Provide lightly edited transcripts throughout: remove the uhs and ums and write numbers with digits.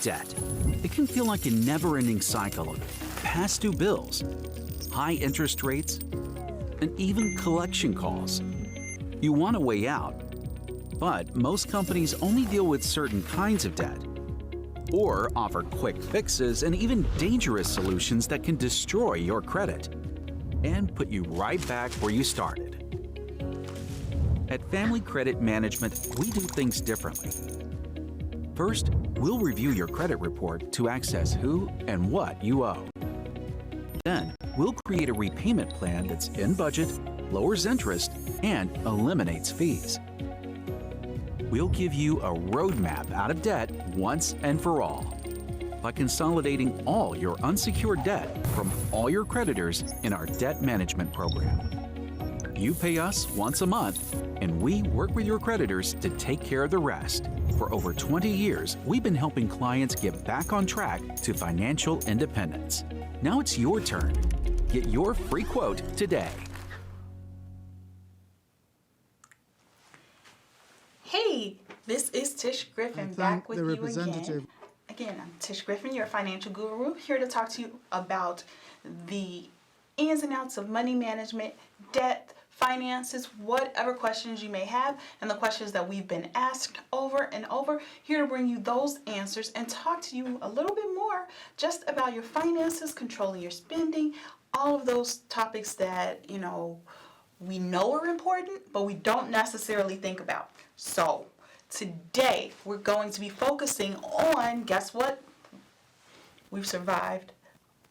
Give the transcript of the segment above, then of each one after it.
Debt. It can feel like a never-ending cycle of past due bills, high interest rates, and even collection calls. You want a way out, but most companies only deal with certain kinds of debt or offer quick fixes and even dangerous solutions that can destroy your credit and put you right back where you started. At Family Credit Management, we do things differently. First, we'll review your credit report to access who and what you owe. Then, we'll create a repayment plan that's in budget, lowers interest, and eliminates fees. We'll give you a roadmap out of debt once and for all by consolidating all your unsecured debt from all your creditors in our debt management program. You pay us once a month, and we work with your creditors to take care of the rest. For over 20 years, we've been helping clients get back on track to financial independence. Now it's your turn. Get your free quote today. Hey, this is Tish Griffin back with you again. Again, I'm Tish Griffin, your financial guru, here to talk to you about the ins and outs of money management, debt, finances, whatever questions you may have, and the questions that we've been asked over and over, here to bring you those answers and talk to you a little bit more just about your finances, controlling your spending, all of those topics that, we know are important, but we don't necessarily think about. So today we're going to be focusing on, guess what? We've survived,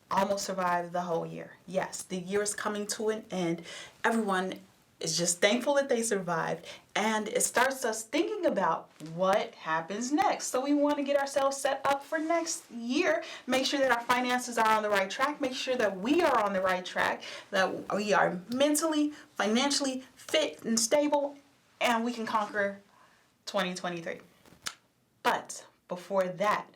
almost survived the whole year. Yes, the year is coming to an end. Everyone is just thankful that they survived, and it starts us thinking about what happens next. So we want to get ourselves set up for next year, make sure that our finances are on the right track, make sure that we are on the right track, that we are mentally, financially fit and stable, and we can conquer 2023. But before that,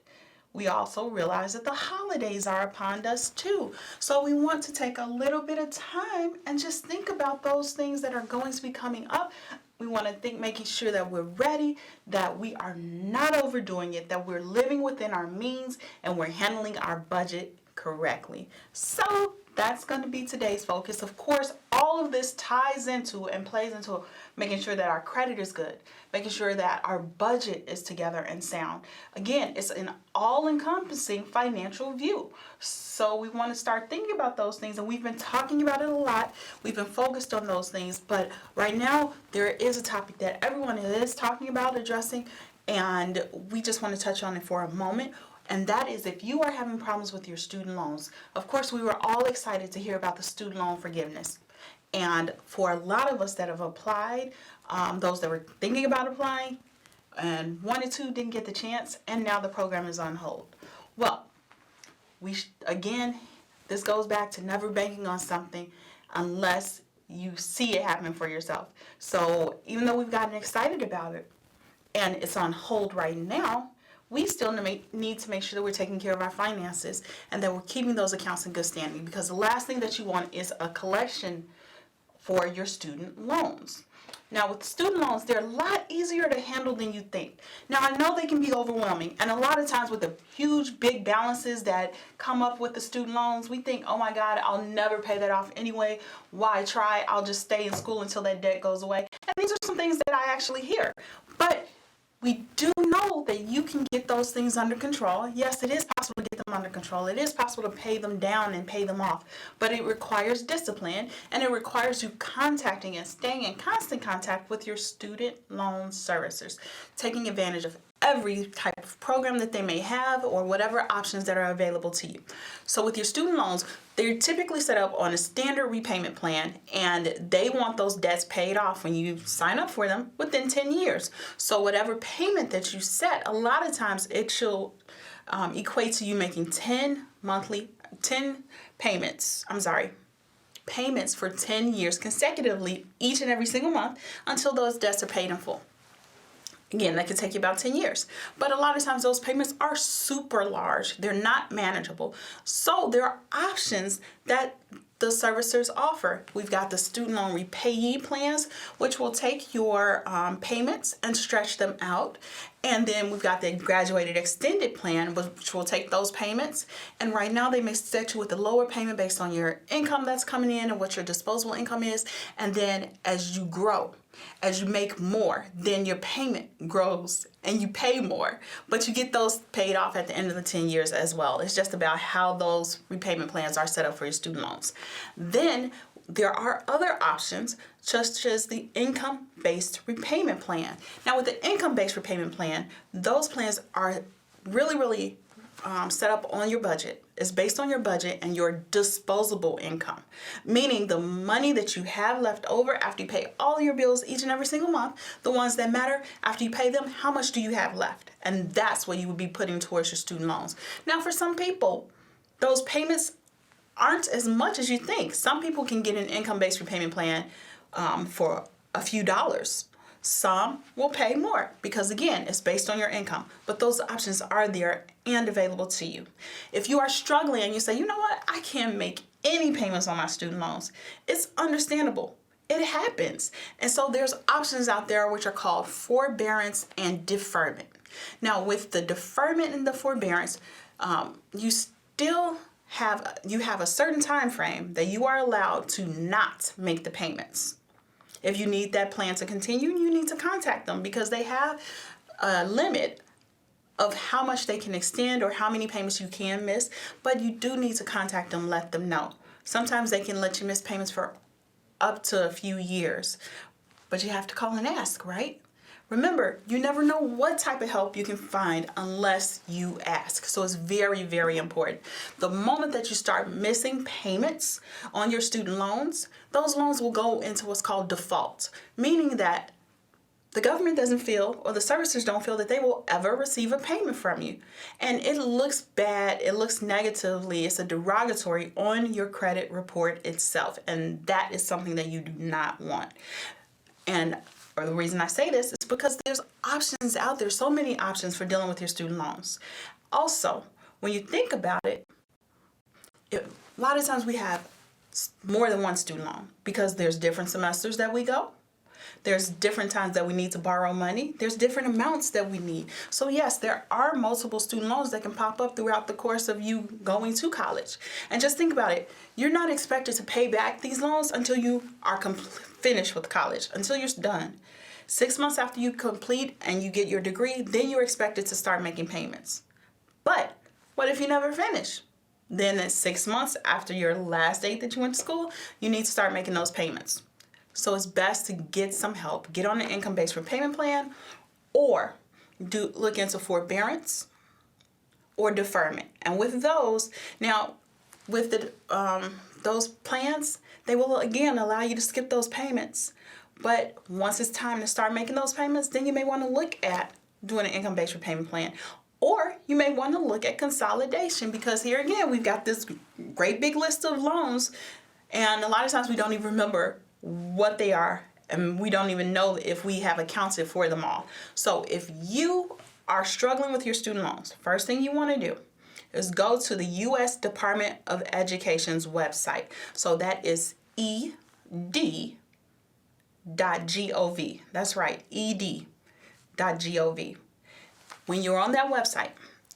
we also realize that the holidays are upon us too. So we want to take a little bit of time and just think about those things that are going to be coming up. We want to think, making sure that we're ready, that we are not overdoing it, that we're living within our means, and we're handling our budget correctly. So that's going to be today's focus. Of course, all of this ties into and plays into making sure that our credit is good, making sure that our budget is together and sound. Again, it's an all-encompassing financial view. So we want to start thinking about those things, and we've been talking about it a lot. We've been focused on those things, but right now there is a topic that everyone is talking about addressing, and we just want to touch on it for a moment. And that is if you are having problems with your student loans. Of course, we were all excited to hear about the student loan forgiveness. And for a lot of us that have applied, those that were thinking about applying and wanted to, didn't get the chance, and now the program is on hold. Well, again, this goes back to never banking on something unless you see it happen for yourself. So even though we've gotten excited about it and it's on hold right now, we still need to make sure that we're taking care of our finances and that we're keeping those accounts in good standing, because the last thing that you want is a collection for your student loans. Now, with student loans, they're a lot easier to handle than you think. Now, I know they can be overwhelming, and a lot of times with the huge, big balances that come up with the student loans, we think, oh my God, I'll never pay that off anyway. Why try? I'll just stay in school until that debt goes away. And these are some things that I actually hear. But we do know that you can get those things under control. Yes, it is possible to get them under control. It is possible to pay them down and pay them off. But it requires discipline, and it requires you contacting and staying in constant contact with your student loan servicers, taking advantage of every type of program that they may have or whatever options that are available to you. So with your student loans, they're typically set up on a standard repayment plan, and they want those debts paid off when you sign up for them within 10 years. So whatever payment that you set, a lot of times it shall equate to you making 10 payments for 10 years consecutively each and every single month until those debts are paid in full. Again, that could take you about 10 years. But a lot of times those payments are super large. They're not manageable. So there are options that the servicers offer. We've got the student loan repayee plans, which will take your payments and stretch them out. And then we've got the graduated extended plan, which will take those payments. And right now they may set you with a lower payment based on your income that's coming in and what your disposable income is. And then as you grow, as you make more, then your payment grows and you pay more. But you get those paid off at the end of the 10 years as well. It's just about how those repayment plans are set up for your student loans. Then there are other options, such as the income-based repayment plan. Now, with the income-based repayment plan, those plans are really set up on your budget. It's based on your budget and your disposable income, meaning the money that you have left over after you pay all your bills each and every single month, the ones that matter, after you pay them, how much do you have left? And that's what you would be putting towards your student loans. Now, for some people, those payments aren't as much as you think. Some people can get an income-based repayment plan for a few dollars. Some will pay more because, again, it's based on your income. But those options are there and available to you. If you are struggling and you say, you know what, I can't make any payments on my student loans, it's understandable. It happens. And so there's options out there which are called forbearance and deferment. Now, with the deferment and the forbearance, you have a certain time frame that you are allowed to not make the payments. If you need that plan to continue, you need to contact them because they have a limit of how much they can extend or how many payments you can miss, but you do need to contact them, let them know. Sometimes they can let you miss payments for up to a few years, but you have to call and ask, right? Remember, you never know what type of help you can find unless you ask. So it's very important. The moment that you start missing payments on your student loans, those loans will go into what's called default, meaning that the government doesn't feel, or the servicers don't feel, that they will ever receive a payment from you. And it looks bad, it looks negatively, it's a derogatory on your credit report itself. And that is something that you do not want. Or the reason I say this is because there's options out there, so many options for dealing with your student loans. Also, when you think about it, a lot of times we have more than one student loan because there's different semesters that we go. There's different times that we need to borrow money. There's different amounts that we need. So yes, there are multiple student loans that can pop up throughout the course of you going to college. And just think about it. You're not expected to pay back these loans until you are finished with college, until you're done. 6 months after you complete and you get your degree, then you're expected to start making payments. But what if you never finish? Then at 6 months after your last date that you went to school, you need to start making those payments. So it's best to get some help. Get on an income-based repayment plan, or look into forbearance or deferment. And with those, now with those plans, they will again allow you to skip those payments. But once it's time to start making those payments, then you may want to look at doing an income-based repayment plan. Or you may want to look at consolidation, because here again, we've got this great big list of loans, and a lot of times we don't even remember what they are, and we don't even know if we have accounted for them all. So if you are struggling with your student loans, first thing you want to do is go to the U.S. Department of Education's website. So that is ed.gov. That's right, ed.gov. When you're on that website,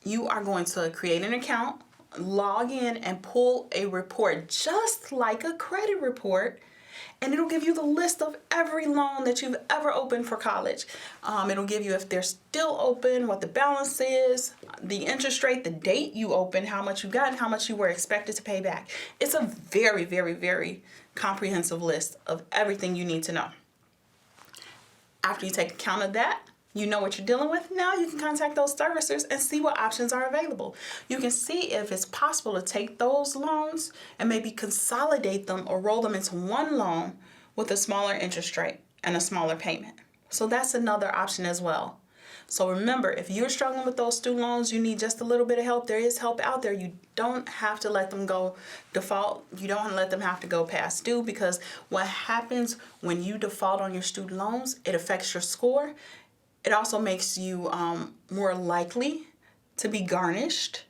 you are going to create an account, log in, and pull a report just like a credit report. And it'll give you the list of every loan that you've ever opened for college. It'll give you if they're still open, what the balance is, the interest rate, the date you opened, how much you got, and how much you were expected to pay back. It's a very comprehensive list of everything you need to know. After you take account of that, you know what you're dealing with. Now you can contact those servicers and see what options are available. You can see if it's possible to take those loans and maybe consolidate them or roll them into one loan with a smaller interest rate and a smaller payment. So that's another option as well. So remember, if you're struggling with those student loans, you need just a little bit of help. There is help out there. You don't have to let them go default. You don't let them have to go past due, because what happens when you default on your student loans, it affects your score. It also makes you more likely to be garnished,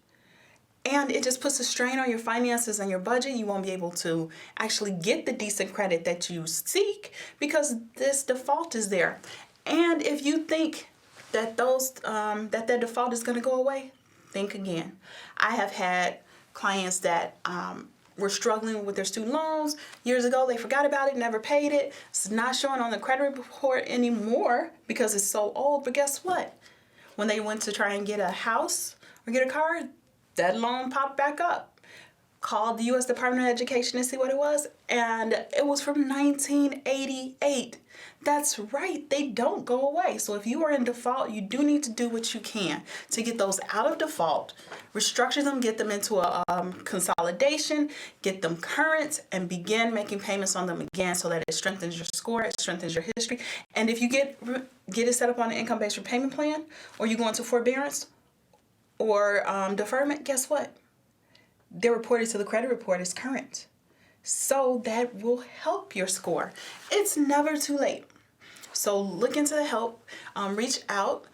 and it just puts a strain on your finances and your budget. You won't be able to actually get the decent credit that you seek because this default is there. And if you think that that default is going to go away, think again. I have had clients that were struggling with their student loans years ago. They forgot about it, never paid it. It's not showing on the credit report anymore because it's so old. But guess what? When they went to try and get a house or get a car, that loan popped back up. Called the U.S. Department of Education to see what it was, and it was from 1988. That's right, they don't go away. So if you are in default, you do need to do what you can to get those out of default, restructure them, get them into a consolidation, get them current, and begin making payments on them again so that it strengthens your score, it strengthens your history. And if you get it set up on an income-based repayment plan, or you go into forbearance or deferment, guess what? They're reported to the credit report as current. So that will help your score. It's never too late. So look into the help, reach out,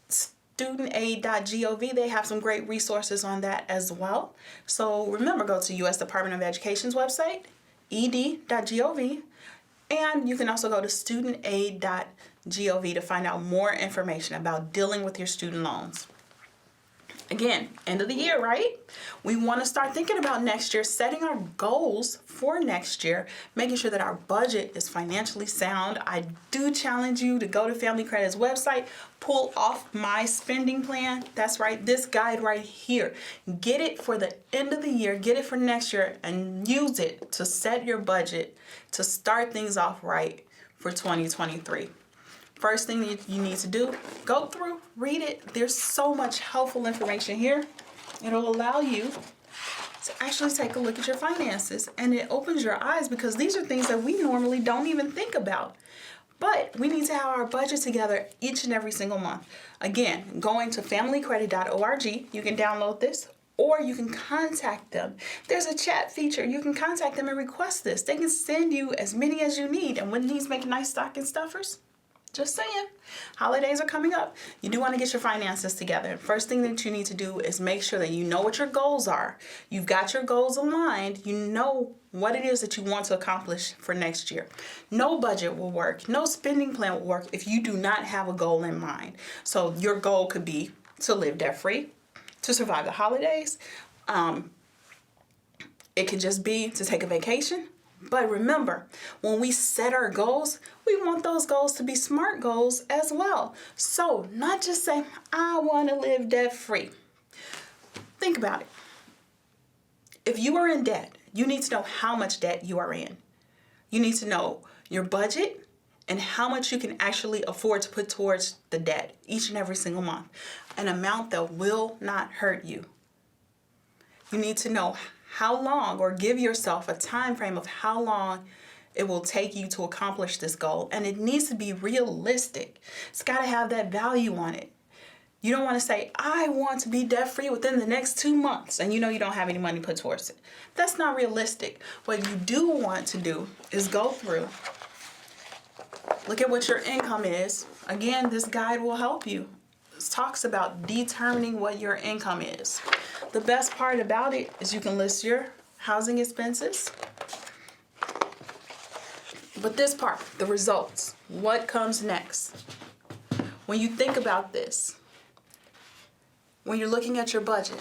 studentaid.gov. They have some great resources on that as well. So remember, go to U.S. Department of Education's website, ed.gov, and you can also go to studentaid.gov to find out more information about dealing with your student loans. Again, end of the year, right? We want to start thinking about next year, setting our goals for next year, making sure that our budget is financially sound. I do challenge you to go to Family Credit's website, pull off my spending plan. That's right, this guide right here. Get it for the end of the year, get it for next year, and use it to set your budget to start things off right for 2023. First thing that you need to do, go through, read it. There's so much helpful information here. It'll allow you to actually take a look at your finances, and it opens your eyes because these are things that we normally don't even think about. But we need to have our budget together each and every single month. Again, going to familycredit.org, you can download this, or you can contact them. There's a chat feature. You can contact them and request this. They can send you as many as you need. And when these make nice stocking stuffers, just saying, holidays are coming up. You do want to get your finances together. First thing that you need to do is make sure that you know what your goals are. You've got your goals aligned. You know what it is that you want to accomplish for next year. No budget will work. No spending plan will work if you do not have a goal in mind. So your goal could be to live debt-free, to survive the holidays. It could just be to take a vacation. But remember, when we set our goals, we want those goals to be SMART goals as well. So not just say, I want to live debt-free. Think about it. If you are in debt, you need to know how much debt you are in. You need to know your budget and how much you can actually afford to put towards the debt each and every single month. An amount that will not hurt you. You need to know how long, or give yourself a time frame of how long it will take you to accomplish this goal. And it needs to be realistic. It's got to have that value on it. You don't want to say, I want to be debt-free within the next 2 months, and you know you don't have any money put towards it. That's not realistic. What you do want to do is go through, look at what your income is. Again, this guide will help you. It talks about determining what your income is. The best part about it is you can list your housing expenses. But this part, the results, what comes next? When you think about this, when you're looking at your budget,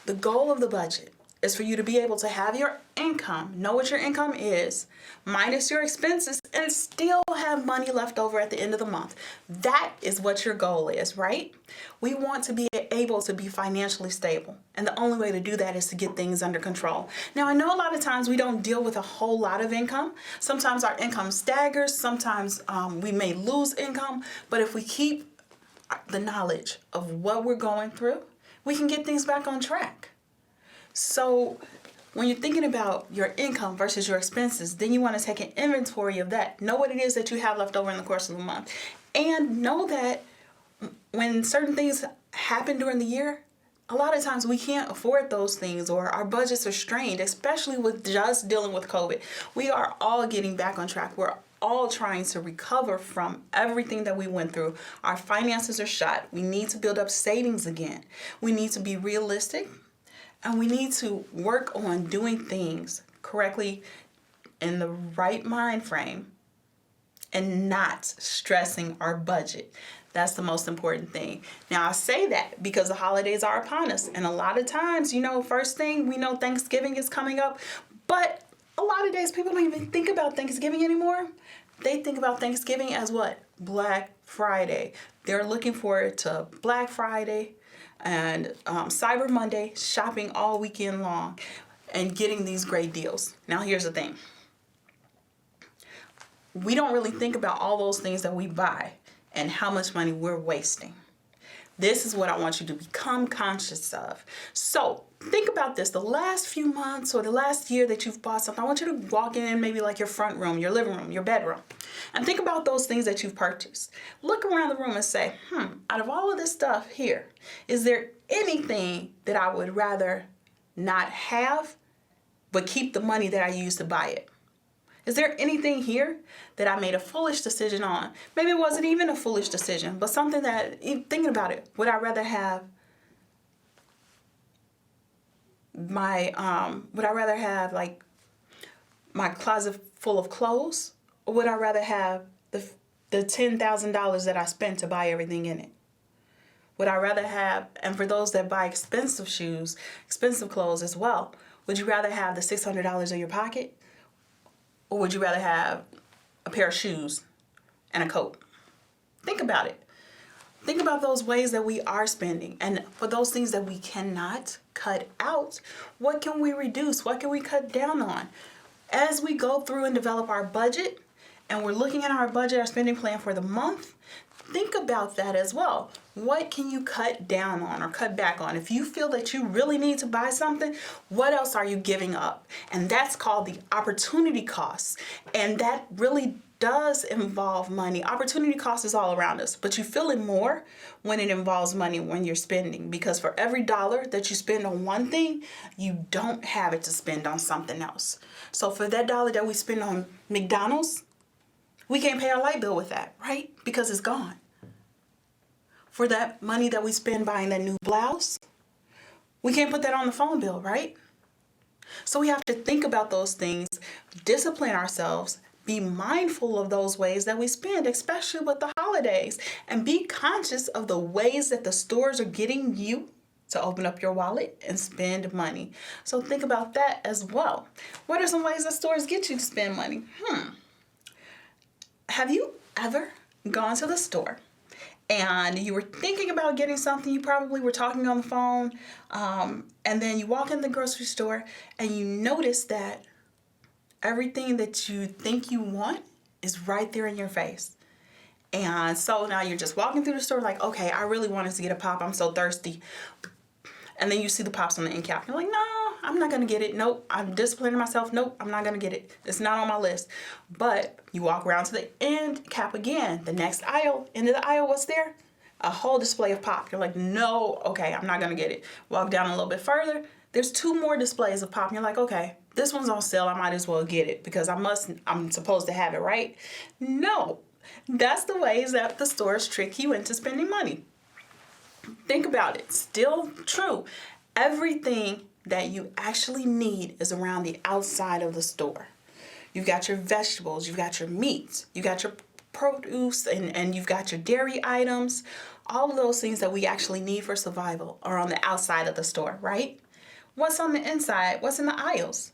the goal of the budget is for you to be able to have your income, know what your income is, minus your expenses, and still have money left over at the end of the month. That is what your goal is, right? We want to be able to be financially stable. And the only way to do that is to get things under control. Now, I know a lot of times we don't deal with a whole lot of income. Sometimes our income staggers. Sometimes we may lose income. But if we keep the knowledge of what we're going through, we can get things back on track. So when you're thinking about your income versus your expenses, then you want to take an inventory of that. Know what it is that you have left over in the course of the month. And know that when certain things happen during the year, a lot of times we can't afford those things, or our budgets are strained, especially with just dealing with COVID. We are all getting back on track. We're all trying to recover from everything that we went through. Our finances are shot. We need to build up savings again. We need to be realistic. And we need to work on doing things correctly in the right mind frame and not stressing our budget. That's the most important thing. Now, I say that because the holidays are upon us. And a lot of times, first thing, we know Thanksgiving is coming up. But a lot of days, people don't even think about Thanksgiving anymore. They think about Thanksgiving as what? Black Friday. They're looking forward to Black Friday and Cyber Monday, shopping all weekend long and getting these great deals. Now, here's the thing. We don't really think about all those things that we buy and how much money we're wasting. This is what I want you to become conscious of. So think about this. The last few months or the last year that you've bought something, I want you to walk in maybe like your front room, your living room, your bedroom, and think about those things that you've purchased. Look around the room and say, out of all of this stuff here, is there anything that I would rather not have, but keep the money that I used to buy it? Is there anything here that I made a foolish decision on? Maybe it wasn't even a foolish decision, but something that, thinking about it, would I rather have like my closet full of clothes? Or would I rather have the $10,000 that I spent to buy everything in it? Would I rather have, and for those that buy expensive shoes, expensive clothes as well, would you rather have the $600 in your pocket? Or would you rather have a pair of shoes and a coat? Think about it. Think about those ways that we are spending. And for those things that we cannot cut out, what can we reduce? What can we cut down on? As we go through and develop our budget, and we're looking at our budget, our spending plan for the month, think about that as well. What can you cut down on or cut back on? If you feel that you really need to buy something, what else are you giving up? And that's called the opportunity cost. And that really does involve money. Opportunity cost is all around us, but you feel it more when it involves money, when you're spending, because for every dollar that you spend on one thing, you don't have it to spend on something else. So for that dollar that we spend on McDonald's, we can't pay our light bill with that, right? Because it's gone. For that money that we spend buying that new blouse, we can't put that on the phone bill, right? So we have to think about those things, discipline ourselves, be mindful of those ways that we spend, especially with the holidays, and be conscious of the ways that the stores are getting you to open up your wallet and spend money. So think about that as well. What are some ways that stores get you to spend money? Have you ever gone to the store and you were thinking about getting something? You probably were talking on the phone, and then you walk in the grocery store and you notice that everything that you think you want is right there in your face. And so now you're just walking through the store like, okay, I really wanted to get a pop. I'm so thirsty. And then you see the pops on the end cap. You're like, no, I'm not going to get it. Nope, I'm disciplining myself. Nope, I'm not going to get it. It's not on my list. But you walk around to the end cap again. The next aisle, end of the aisle, what's there? A whole display of pop. You're like, no, okay, I'm not going to get it. Walk down a little bit further. There's 2 more displays of pop. And you're like, okay, this one's on sale. I might as well get it because I'm supposed to have it, right? No, that's the ways that the stores trick you into spending money. Think about it. Still true. Everything that you actually need is around the outside of the store. You've got your vegetables, you've got your meats, you got your produce, and you've got your dairy items. All of those things that we actually need for survival are on the outside of the store, right? What's on the inside? What's in the aisles?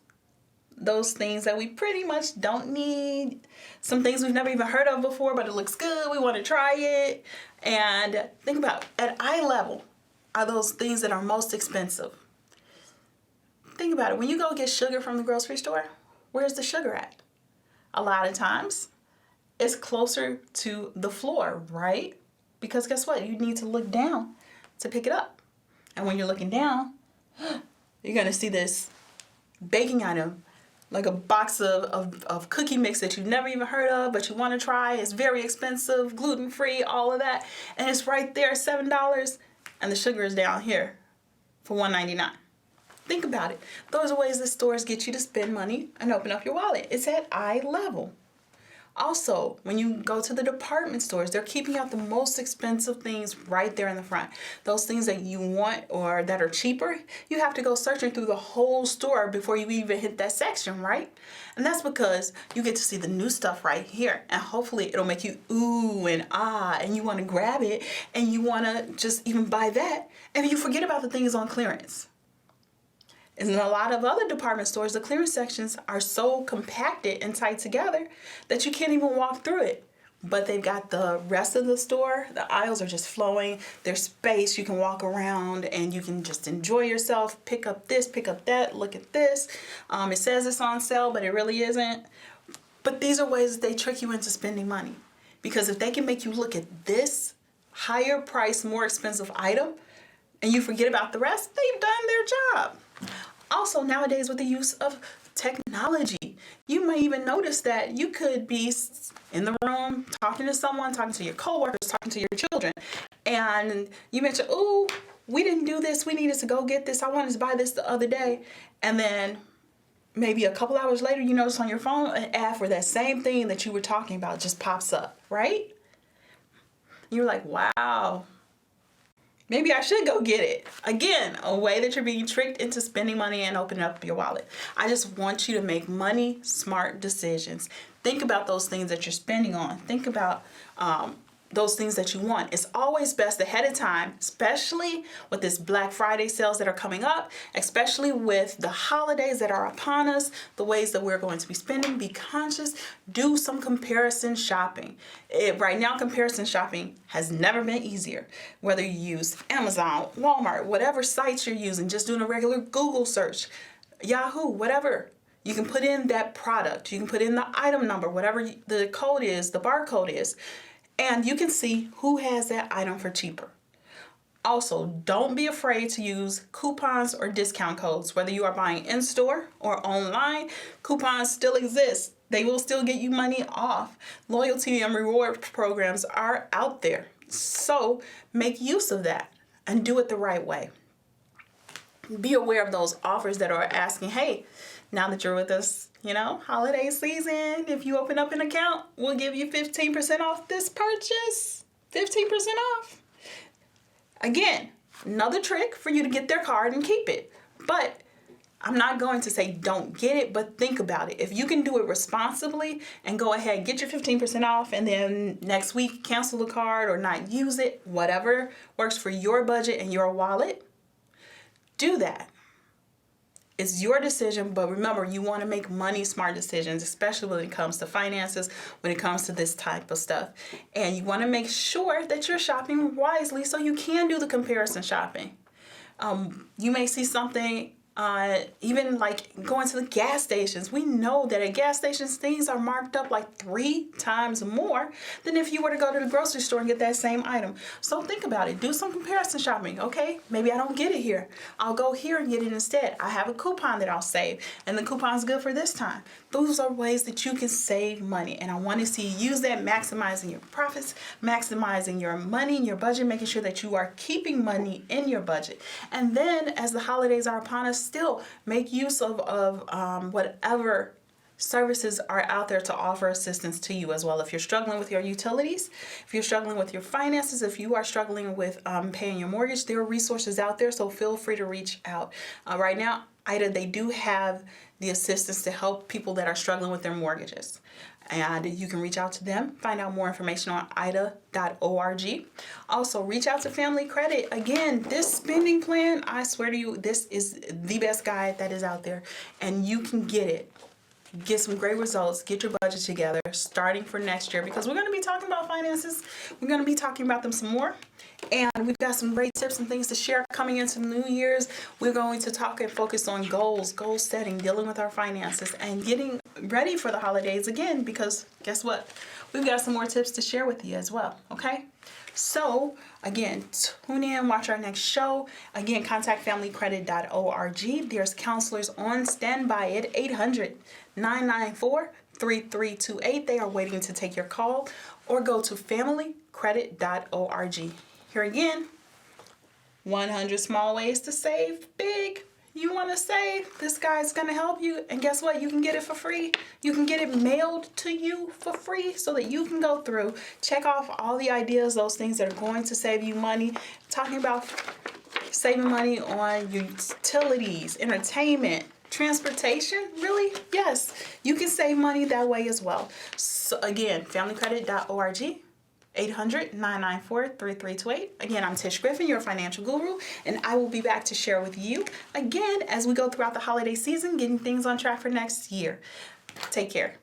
Those things that we pretty much don't need. Some things we've never even heard of before, but it looks good. We want to try it. And think about, at eye level, are those things that are most expensive. Think about it. When you go get sugar from the grocery store, where's the sugar at? A lot of times, it's closer to the floor, right? Because guess what? You need to look down to pick it up. And when you're looking down, you're going to see this baking item, like a box of cookie mix that you've never even heard of, but you want to try. It's very expensive, gluten-free, all of that. And it's right there, $7. And the sugar is down here for $1.99. Think about it. Those are ways that stores get you to spend money and open up your wallet. It's at eye level. Also, when you go to the department stores, they're keeping out the most expensive things right there in the front. Those things that you want or that are cheaper, you have to go searching through the whole store before you even hit that section, right? And that's because you get to see the new stuff right here. And hopefully it'll make you ooh and ah, and you want to grab it and you want to just even buy that. And you forget about the things on clearance. In a lot of other department stores, the clearance sections are so compacted and tight together that you can't even walk through it. But they've got the rest of the store. The aisles are just flowing. There's space. You can walk around and you can just enjoy yourself. Pick up this, pick up that, look at this. It says it's on sale, but it really isn't. But these are ways that they trick you into spending money. Because if they can make you look at this higher price, more expensive item, and you forget about the rest, they've done their job. Also, nowadays with the use of technology, you may even notice that you could be in the room talking to someone, talking to your coworkers, talking to your children, and you mention, oh, we didn't do this, we needed to go get this, I wanted to buy this the other day, and then maybe a couple hours later you notice on your phone an ad for that same thing that you were talking about just pops up, right? You're like, wow. Maybe I should go get it. Again, a way that you're being tricked into spending money and opening up your wallet. I just want you to make money smart decisions. Think about those things that you're spending on. Think about those things that you want. It's always best ahead of time, especially with this Black Friday sales that are coming up, especially with the holidays that are upon us, the ways that we're going to be spending. Be conscious, do some comparison shopping. Right now, comparison shopping has never been easier. Whether you use Amazon, Walmart, whatever sites you're using, just doing a regular Google search, Yahoo, whatever. You can put in that product. You can put in the item number, whatever the code is, the barcode is. And you can see who has that item for cheaper. Also, don't be afraid to use coupons or discount codes. Whether you are buying in-store or online, coupons still exist. They will still get you money off. Loyalty and reward programs are out there. So make use of that and do it the right way. Be aware of those offers that are asking, hey, now that you're with us, holiday season, if you open up an account, we'll give you 15% off this purchase. 15% off. Again, another trick for you to get their card and keep it. But I'm not going to say don't get it, but think about it. If you can do it responsibly and go ahead, get your 15% off, and then next week cancel the card or not use it, whatever works for your budget and your wallet, do that. It's your decision, but remember, you want to make money smart decisions, especially when it comes to finances, when it comes to this type of stuff. And you want to make sure that you're shopping wisely so you can do the comparison shopping. You may see something, even like going to the gas stations. We know that at gas stations, things are marked up like 3 times more than if you were to go to the grocery store and get that same item. So think about it. Do some comparison shopping. Okay, maybe I don't get it here. I'll go here and get it instead. I have a coupon that I'll save, and the coupon's good for this time. Those are ways that you can save money, and I want to see you use that, maximizing your profits, maximizing your money and your budget, making sure that you are keeping money in your budget. And then as the holidays are upon us, still make use of whatever services are out there to offer assistance to you as well. If you're struggling with your utilities, if you're struggling with your finances, if you are struggling with paying your mortgage, there are resources out there, so feel free to reach out. Right now, IDA, they do have the assistance to help people that are struggling with their mortgages. And you can reach out to them, find out more information on ida.org. Also, reach out to Family Credit. Again, this spending plan, I swear to you, this is the best guide that is out there, and you can get it. Get some great results, get your budget together, starting for next year, because we're going to be talking about finances. We're going to be talking about them some more. And we've got some great tips and things to share coming into New Year's. We're going to talk and focus on goals, goal setting, dealing with our finances, and getting ready for the holidays again, because guess what? We've got some more tips to share with you as well, okay? So, again, tune in, watch our next show. Again, contact familycredit.org. There's counselors on standby at 800-994-3328. They are waiting to take your call, or go to familycredit.org. Here again, 100 small ways to save big. You want to save, this guy's going to help you. And guess what? You can get it for free. You can get it mailed to you for free so that you can go through, check off all the ideas, those things that are going to save you money. Talking about saving money on utilities, entertainment, transportation, really? Yes, you can save money that way as well. So again, familycredit.org. 800-994-3328. Again, I'm Tish Griffin, your financial guru, and I will be back to share with you again as we go throughout the holiday season, getting things on track for next year. Take care.